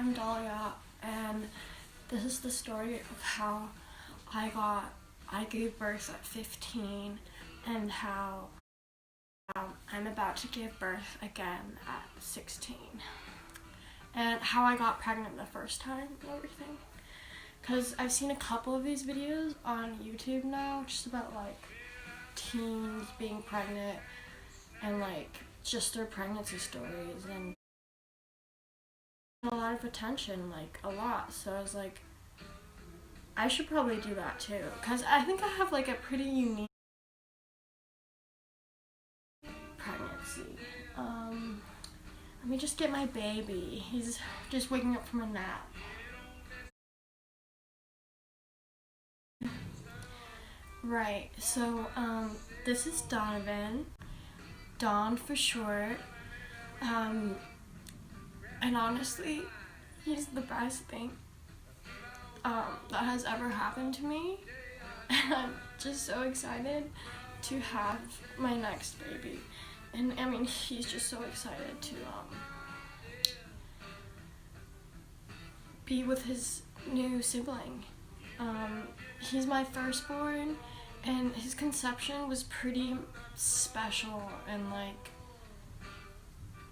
I'm Dahlia, and this is the story of how I gave birth at 15 and how I'm about to give birth again at 16. And how I got pregnant the first time and everything. Because I've seen a couple of these videos on YouTube now, just about like teens being pregnant and like just their pregnancy stories, and a lot of attention, like a lot. So I was like, I should probably do that too, because I think I have like a pretty unique pregnancy. Let me just get my baby. He's just waking up from a nap. Right, so this is Donovan, Don for short, and honestly, he's the best thing that has ever happened to me, and I'm just so excited to have my next baby. And I mean, he's just so excited to be with his new sibling. He's my firstborn, and his conception was pretty special, and like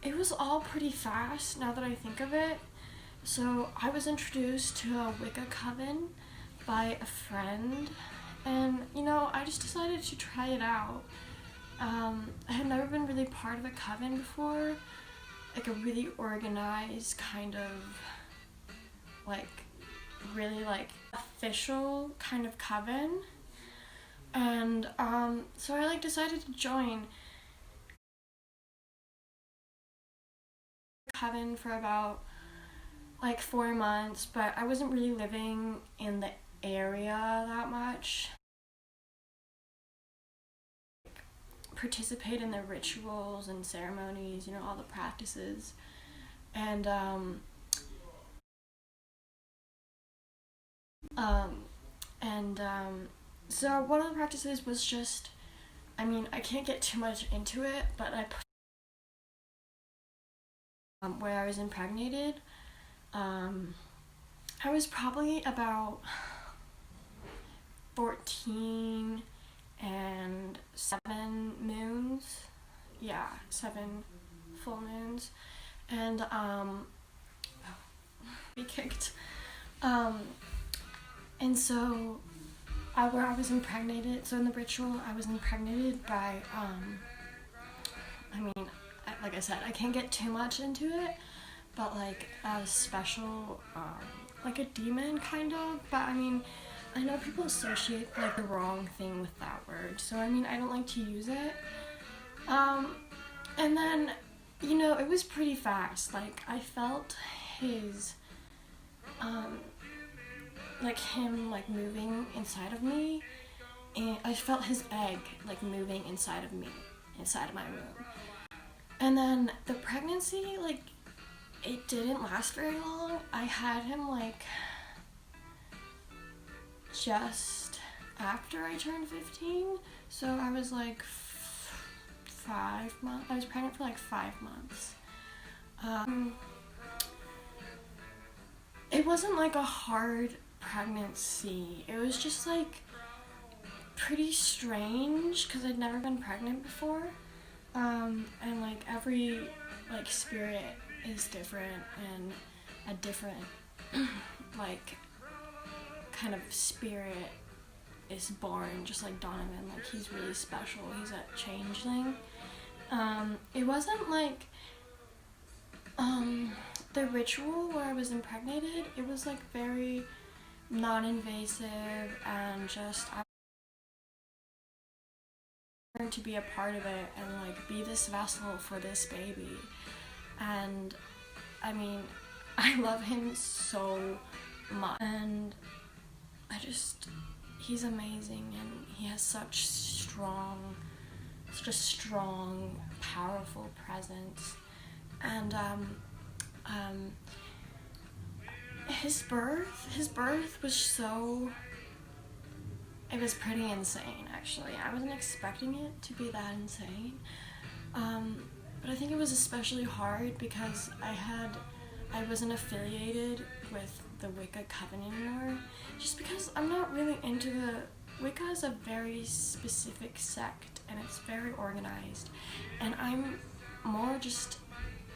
it was all pretty fast now that I think of it. So I was introduced to a Wicca coven by a friend, and you know, I just decided to try it out. I had never been really part of a coven before, like a really organized kind of like really like official kind of coven. And so I like decided to join coven for about like 4 months, but I wasn't really living in the area that much. Participate in the rituals and ceremonies, you know, all the practices. And so one of the practices was just, I mean, I can't get too much into it, but I put where I was impregnated. I was probably about 14 and 7 moons. Yeah, 7 full moons. And be kicked. And so where I was impregnated, so in the ritual I was impregnated by I mean, like I said, I can't get too much into it, but like a special like a demon kind of, but I mean, I know people associate like the wrong thing with that word, so I mean, I don't like to use it. And then, you know, it was pretty fast. Like I felt his like him like moving inside of me, and I felt his egg like moving inside of me, inside of my womb. And then the pregnancy, like, it didn't last very long. I had him like just after I turned 15, so I was like 5 months. I was pregnant for like 5 months. It wasn't like a hard pregnancy. It was just like pretty strange because I'd never been pregnant before. And like every like spirit is different, and a different like kind of spirit is born, just like Donovan. Like he's really special. He's a changeling. It wasn't like the ritual where I was impregnated. It was like very non-invasive, and just I wanted to be a part of it and like be this vessel for this baby. And I mean, I love him so much, and he's amazing, and he has such a strong, powerful presence. And his birth was so, it was pretty insane actually. I wasn't expecting it to be that insane. But I think it was especially hard because I had I wasn't affiliated with the Wicca coven anymore, just because I'm not really into Wicca is a very specific sect and it's very organized, and I'm more just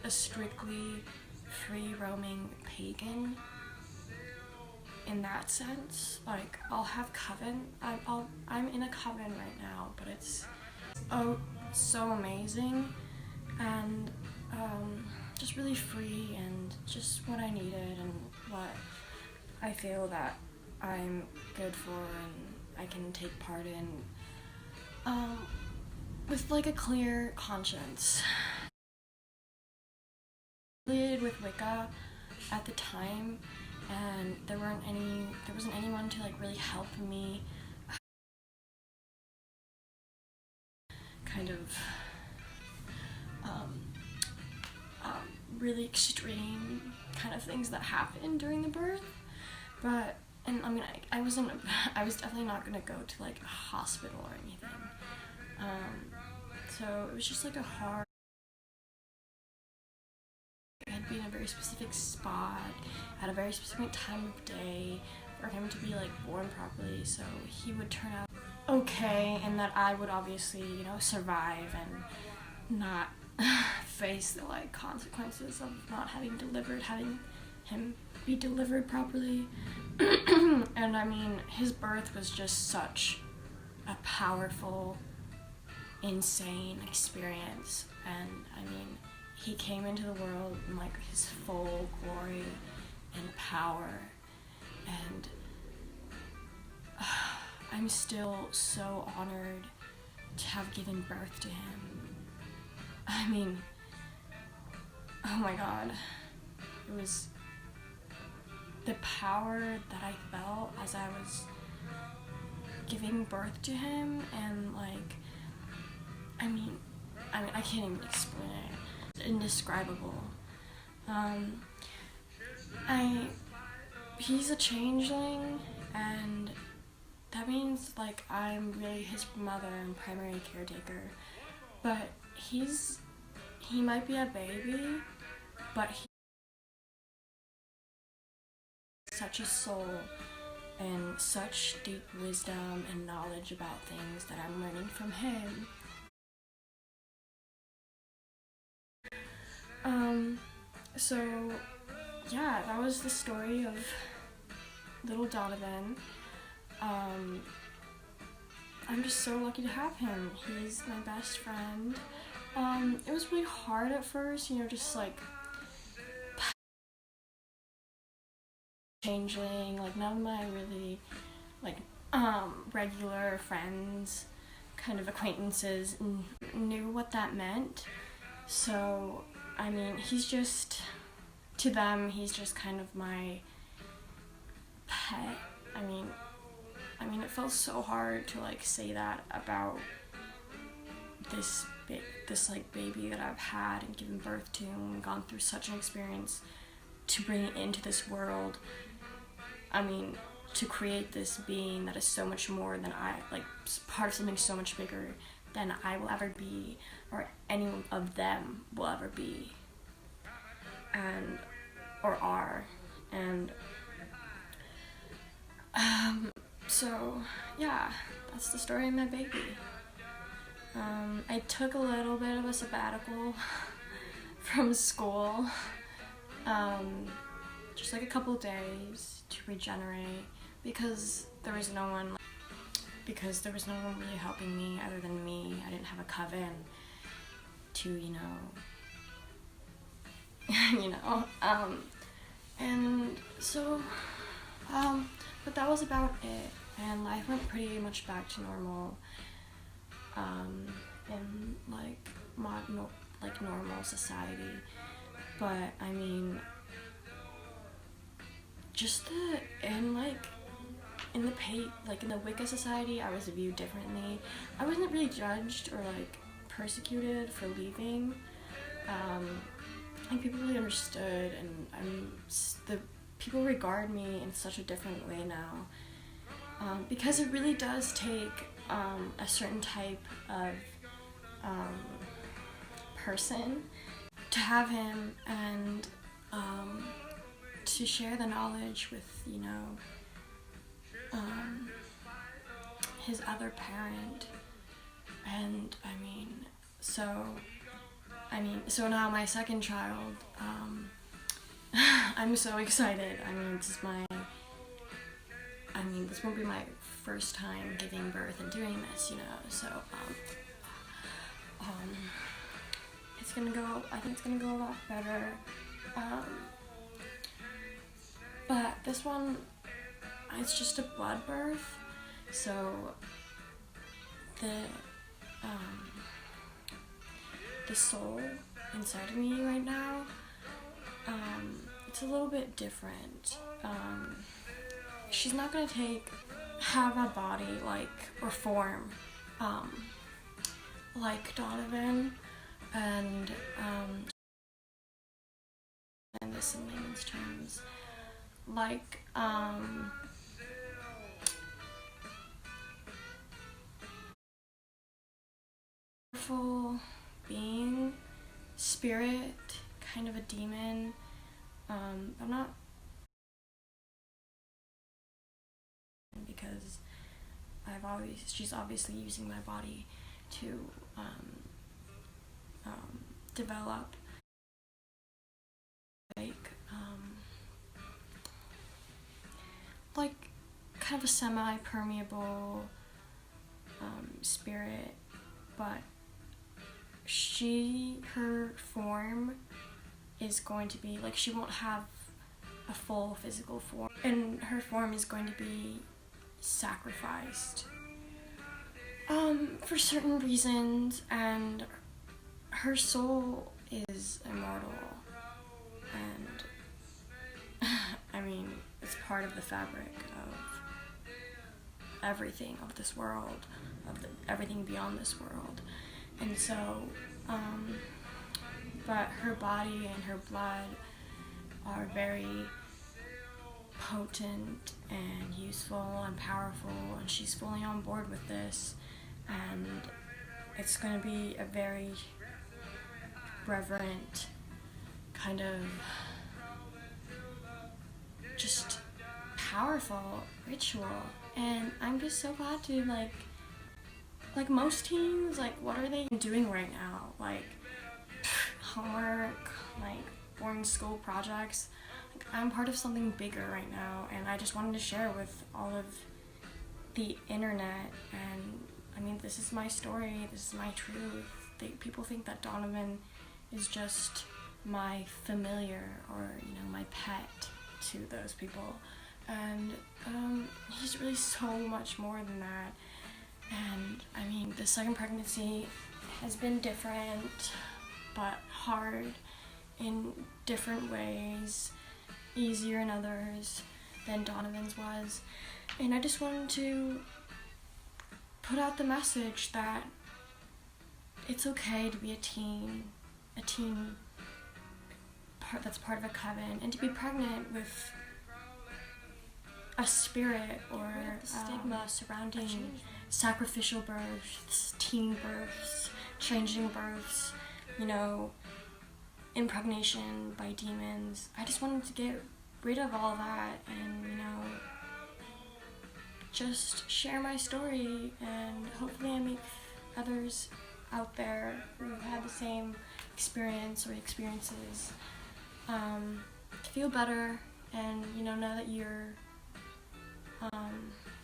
a strictly free roaming pagan in that sense. Like, I'll have coven, I'm in a coven right now, but it's so amazing and just really free and just what I needed and what I feel that I'm good for and I can take part in with like a clear conscience. I affiliated with Wicca at the time, and there wasn't anyone to like really help me kind of really extreme kind of things that happened during the birth. But and I mean I was definitely not gonna go to like a hospital or anything. So it was just like a hard, I had to be in a very specific spot at a very specific time of day for him to be like born properly, so he would turn out okay and that I would obviously, you know, survive and not face the like consequences of not having him be delivered properly. And I mean, his birth was just such a powerful, insane experience, and I mean, he came into the world in like his full glory and power, and I'm still so honored to have given birth to him. I mean, oh my god, it was the power that I felt as I was giving birth to him, and like, I mean, I can't even explain it. It's indescribable. He's a changeling, and that means like I'm really his mother and primary caretaker, but he might be a baby, but he's such a soul and such deep wisdom and knowledge about things that I'm learning from him. So yeah, that was the story of little Donovan. I'm just so lucky to have him. He's my best friend. It was really hard at first, you know, just like changeling, like none of my really like regular friends, kind of acquaintances, knew what that meant. So I mean, to them he's just kind of my pet. I mean it felt so hard to like say that about this like baby that I've had and given birth to and gone through such an experience to bring it into this world. I mean, to create this being that is so much more than part of something so much bigger than I will ever be, or any of them will ever be, or are. And so yeah, that's the story of my baby. I took a little bit of a sabbatical from school, just like a couple days to regenerate, because there was no one really helping me other than me. I didn't have a coven to, and so, but that was about it, and life went pretty much back to normal, in normal society. But I mean, just in the Wicca society, I was viewed differently. I wasn't really judged or like persecuted for leaving. People really understood, and the people regard me in such a different way now, because it really does take a certain type of person to have him, and to share the knowledge with, his other parent. And so now my second child, I'm so excited. This won't be my first time giving birth and doing this, so I think it's gonna go a lot better. But this one, it's just a blood birth, so the soul inside of me right now, it's a little bit different. She's not gonna have a body or form like Donovan, and this in layman's terms, powerful being, spirit, kind of a demon. I'm not, because she's obviously using my body to develop kind of a semi-permeable spirit, but her form is going to be she won't have a full physical form, and her form is going to be sacrificed for certain reasons, and her soul is immortal, and it's part of the fabric of everything of this world, everything beyond this world. And so but her body and her blood are very potent and useful and powerful, and she's fully on board with this, and it's going to be a very reverent kind of just powerful ritual. And I'm just so glad to like most teens, what are they doing right now? Homework, boring school projects. I'm part of something bigger right now, and I just wanted to share with all of the internet. And this is my story, this is my truth. People think that Donovan is just my familiar or my pet to those people, and he's really so much more than that. And the second pregnancy has been different, but hard in different ways, easier in others than Donovan's was. And I just wanted to put out the message that it's okay to be a teen that's part of a coven, and to be pregnant with a spirit, or the stigma surrounding sacrificial births, teen births, changing births, impregnation by demons. I just wanted to get rid of all that and, just share my story, and hopefully I make others out there who had the same experience or experiences feel better, and know that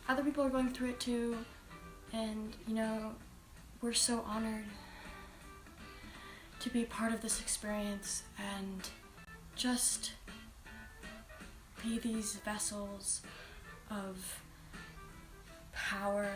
other people are going through it too, and we're so honored to be part of this experience and just be these vessels of power